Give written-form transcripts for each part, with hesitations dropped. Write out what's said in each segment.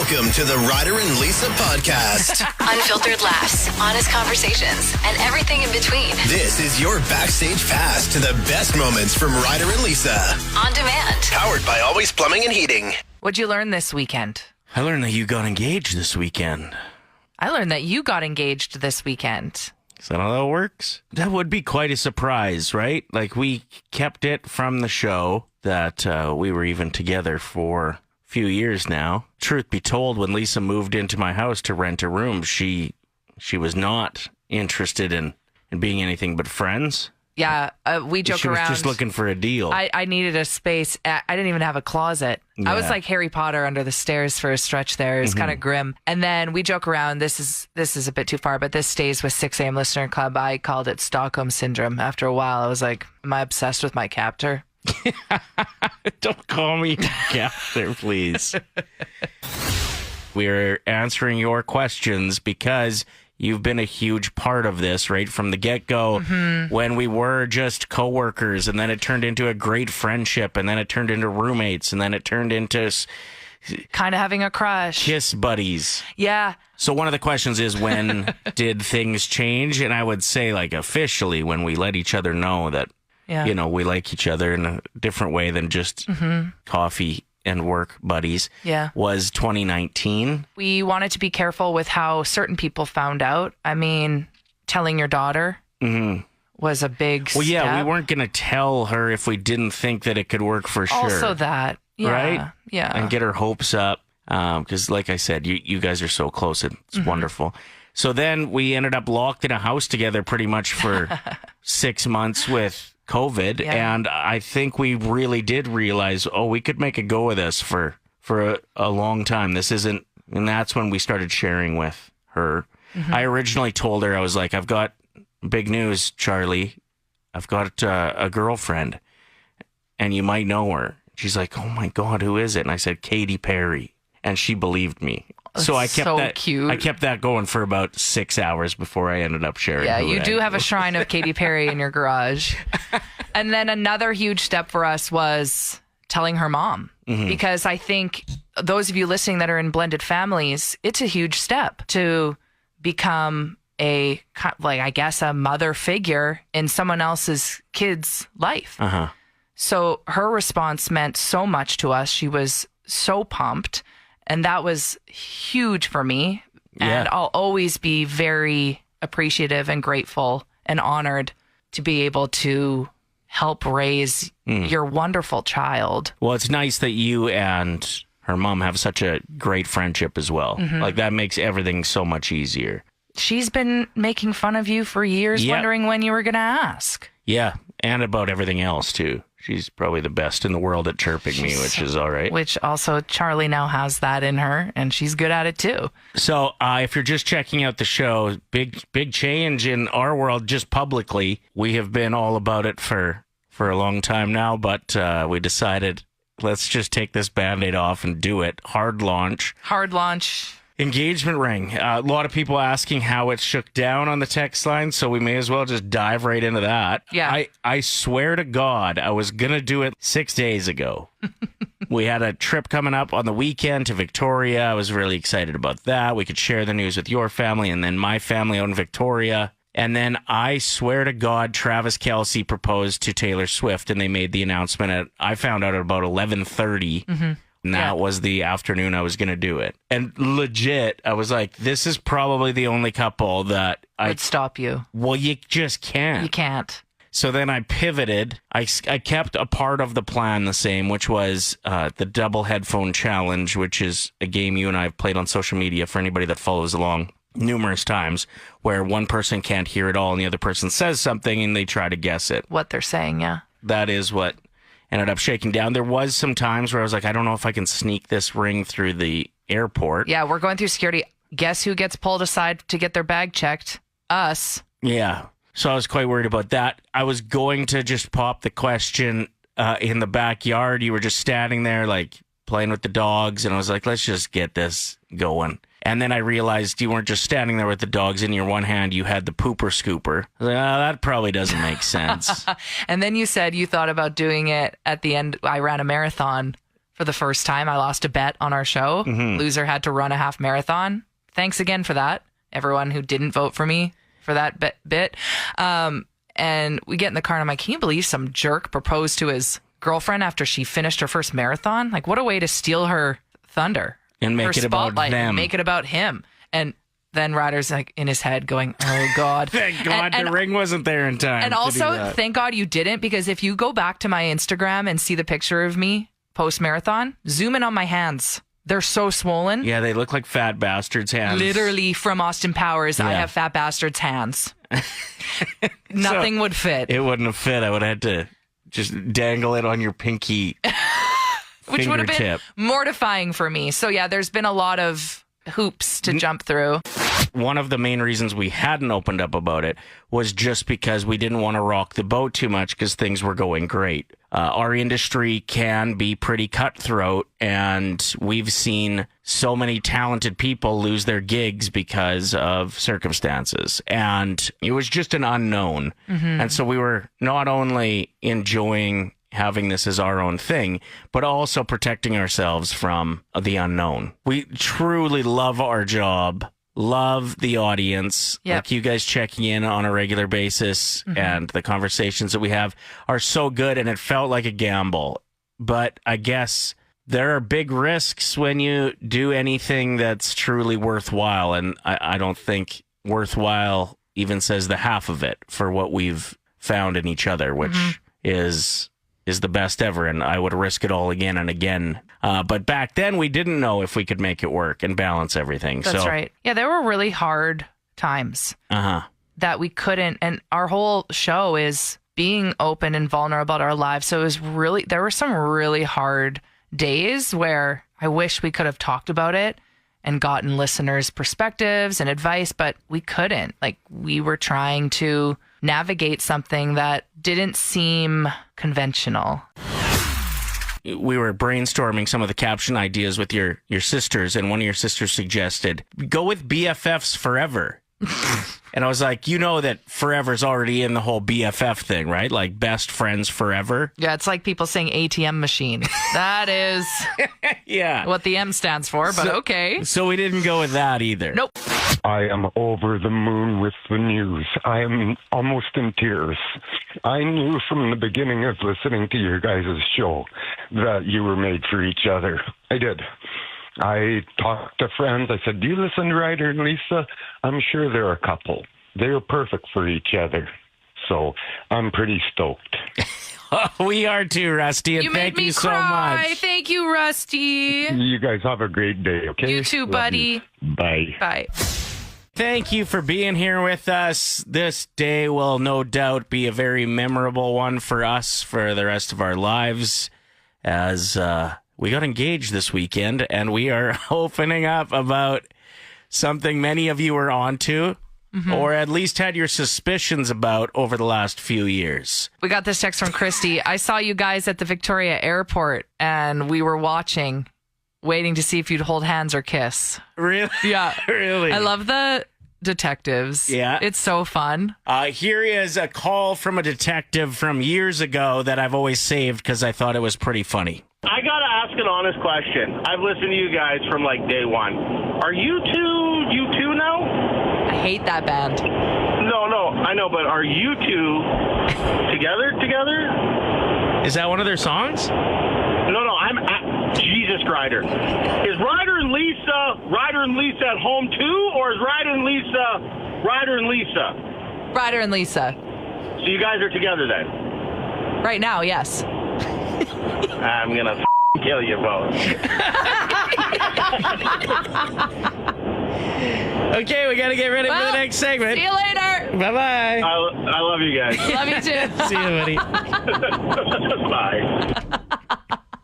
Welcome to the Ryder and Lisa podcast. Unfiltered laughs, honest conversations, and everything in between. This is your backstage pass to the best moments from Ryder and Lisa. On demand. Powered by Always Plumbing and Heating. What'd you learn this weekend? I learned that you got engaged this weekend. I learned that you got engaged this weekend. Is that how that works? That would be quite a surprise, right? Like, we kept it from the show that we were even together for few years now. Truth be told, when Lisa moved into my house to rent a room, she was not interested in being anything but friends. Yeah, we joke She was around. just looking for a deal. I needed a space. I didn't even have a closet. Yeah. I was like Harry Potter under the stairs for a stretch there. It was kind of grim. And then we joke around. This is a bit too far, but this stays with 6 a.m. Listener Club. I called it Stockholm Syndrome. After a while, I was like, am I obsessed with my captor? Don't call me captor, please. We're answering your questions because you've been a huge part of this, right? From the get-go, when we were just coworkers, and then it turned into a great friendship, and then it turned into roommates, and then it turned into Kind of having a crush. kiss buddies. Yeah. So one of the questions is, when did things change? And I would say, like, officially, when we let each other know that, Yeah. you know, we like each other in a different way than just coffee and work buddies, Yeah. was 2019. We wanted to be careful with how certain people found out. I mean, telling your daughter was a big Well, yeah, step. we weren't going to tell her if we didn't think that it could work for sure. Also that. Yeah. Right? Yeah. And get her hopes up. Because, like I said, you guys are so close. It's wonderful. So then we ended up locked in a house together pretty much for 6 months with COVID. Yeah. And I think we really did realize, we could make a go of this for a long time. This isn't, and that's when we started sharing with her. I originally told her, I was like, I've got big news, Charlie. I've got a girlfriend, and you might know her. She's like, oh my God, who is it? And I said, Katy Perry. And she believed me. So I kept so that cute. I kept that going for about 6 hours before I ended up sharing. Yeah, who you I do have a was. shrine of Katy Perry in your garage. And then another huge step for us was telling her mom. Because I think those of you listening that are in blended families, it's a huge step to become a mother figure in someone else's kid's life. Uh-huh. So her response meant so much to us. She was so pumped. And that was huge for me. And Yeah. I'll always be very appreciative and grateful and honored to be able to help raise your wonderful child. Well, it's nice that you and her mom have such a great friendship as well. Like, that makes everything so much easier. She's been making fun of you for years, Yep. wondering when you were going to ask. Yeah, and about everything else, too. She's probably the best in the world at chirping me, which is all right. Which also Charlie now has that in her, and she's good at it too. So if you're just checking out the show, big change in our world just publicly. We have been all about it for a long time now, but we decided, let's just take this Band-Aid off and do it. Hard launch. Hard launch. Engagement ring. A lot of people asking how it shook down on the text line, so we may as well just dive right into that. Yeah. I swear to God, I was going to do it 6 days ago. We had a trip coming up on the weekend to Victoria. I was really excited about that. We could share the news with your family and then my family out in Victoria. And then I swear to God, Travis Kelce proposed to Taylor Swift, and they made the announcement I found out at about 11:30. And that was the afternoon I was going to do it. And legit, I was like, this is probably the only couple that Would stop you. well, you just can't. You can't. So then I pivoted. I kept a part of the plan the same, which was the double headphone challenge, which is a game you and I have played on social media for anybody that follows along numerous times, where one person can't hear it all and the other person says something and they try to guess it. What they're saying, yeah. That is what ended up shaking down. There was some times where I was like, I don't know if I can sneak this ring through the airport. Yeah, we're going through security. Guess who gets pulled aside to get their bag checked? Us. Yeah. So I was quite worried about that. I was going to just pop the question in the backyard. You were just standing there, like, playing with the dogs. And I was like, let's just get this going. And then I realized you weren't just standing there with the dogs in your one hand. You had the pooper scooper. I was like, that probably doesn't make sense. And then you said you thought about doing it at the end. I ran a marathon for the first time. I lost a bet on our show. Loser had to run a half marathon. Thanks again for that, everyone who didn't vote for me for that bit. And we get in the car and I'm like, can you believe some jerk proposed to his girlfriend after she finished her first marathon? Like, what a way to steal her thunder. And make her it about spotlight, them. and make it about him. And then Ryder's like in his head going, oh God. Thank God the ring wasn't there in time. And to do also, that. thank God you didn't, because if you go back to my Instagram and see the picture of me post-marathon, zoom in on my hands. They're so swollen. Yeah, they look like fat bastards' hands. Literally from Austin Powers, I Yeah. have fat bastard's hands. Nothing would fit. It wouldn't have fit. I would have had to just dangle it on your pinky Which would have been fingertip. mortifying for me. So yeah, there's been a lot of hoops to jump through. One of the main reasons we hadn't opened up about it was just because we didn't want to rock the boat too much because things were going great. Our industry can be pretty cutthroat, and we've seen so many talented people lose their gigs because of circumstances. And it was just an unknown. And so we were not only enjoying having this as our own thing, but also protecting ourselves from the unknown. We truly love our job, love the audience. Yep. Like you guys checking in on a regular basis, and the conversations that we have are so good, and it felt like a gamble. But I guess there are big risks when you do anything that's truly worthwhile, and I don't think worthwhile even says the half of it for what we've found in each other, which is the best ever, and I would risk it all again and again. But back then, we didn't know if we could make it work and balance everything. That's right. Yeah, there were really hard times Uh-huh. that we couldn't. And our whole show is being open and vulnerable about our lives. So it was really, there were some really hard days where I wish we could have talked about it and gotten listeners' perspectives and advice, but we couldn't. Like, we were trying to navigate something that didn't seem conventional. We were brainstorming some of the caption ideas with your sisters, and one of your sisters suggested, go with BFFs forever. And I was like, you know that forever's already in the whole BFF thing, right? Like best friends forever. Yeah, it's like people saying ATM machine. That is Yeah. what the M stands for, but okay. So we didn't go with that either. Nope. I am over the moon with the news. I am almost in tears. I knew from the beginning of listening to your guys' show that you were made for each other. I did. I talked to friends. I said, do you listen to Ryder and Lisa? I'm sure they're a couple. They're perfect for each other. So I'm pretty stoked. We are too, Rusty, and You made thank me you so cry. much. Thank you, Rusty. You guys have a great day, okay? You too, Love buddy. you. Bye. Bye. Thank you for being here with us. This day will no doubt be a very memorable one for us for the rest of our lives, as we got engaged this weekend, and we are opening up about something many of you were onto, or at least had your suspicions about over the last few years. We got this text from Christy. I saw you guys at the Victoria airport, and we were watching, waiting to see if you'd hold hands or kiss. Really? Yeah. Really? I love the detectives. Yeah. It's so fun. Here is a call from a detective from years ago that I've always saved because I thought it was pretty funny. I gotta ask an honest question. I've listened to you guys from like day one. Are you two now? I hate that band. No, I know, but are you two together? Is that one of their songs? No, I'm at Jesus Ryder. Is Ryder and Lisa at home too, or is Ryder and Lisa? Ryder and Lisa. So you guys are together then? Right now, yes. I'm gonna kill you both. Okay, we got to get ready for the next segment. See you later. Bye-bye. I love you guys. Love you too. See you, buddy. Bye.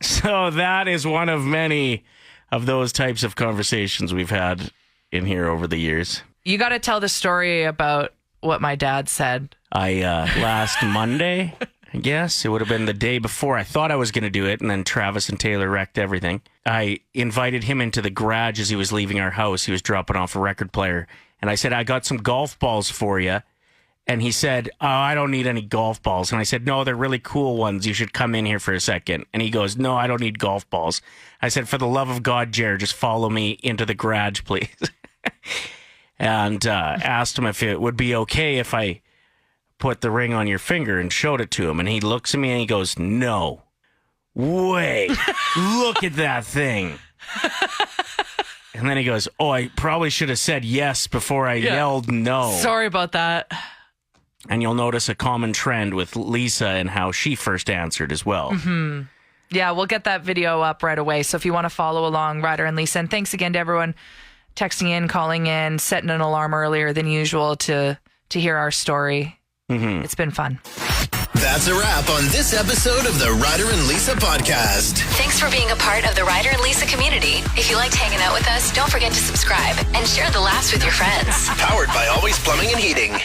So that is one of many of those types of conversations we've had in here over the years. You got to tell the story about what my dad said. Last Monday, I guess, it would have been the day before I thought I was going to do it, and then Travis and Taylor wrecked everything. I invited him into the garage as he was leaving our house. He was dropping off a record player, and I said, I got some golf balls for you. And he said, "Oh, I don't need any golf balls." And I said, "No, they're really cool ones. You should come in here for a second." And he goes, "No, I don't need golf balls." I said, "For the love of God, Jared, just follow me into the garage, please." And asked him if it would be okay if I put the ring on your finger, and showed it to him. And he looks at me and he goes, "No way. Look at that thing." And then he goes, "Oh, I probably should have said yes before I yelled no." Sorry about that. And you'll notice a common trend with Lisa and how she first answered as well. Mm-hmm. Yeah, we'll get that video up right away. So if you want to follow along, Ryder and Lisa, and thanks again to everyone texting in, calling in, setting an alarm earlier than usual to hear our story. Mm-hmm. It's been fun. That's a wrap on this episode of the Ryder and Lisa podcast. Thanks for being a part of the Ryder and Lisa community. If you liked hanging out with us, don't forget to subscribe and share the laughs with your friends. Powered by Always Plumbing and Heating.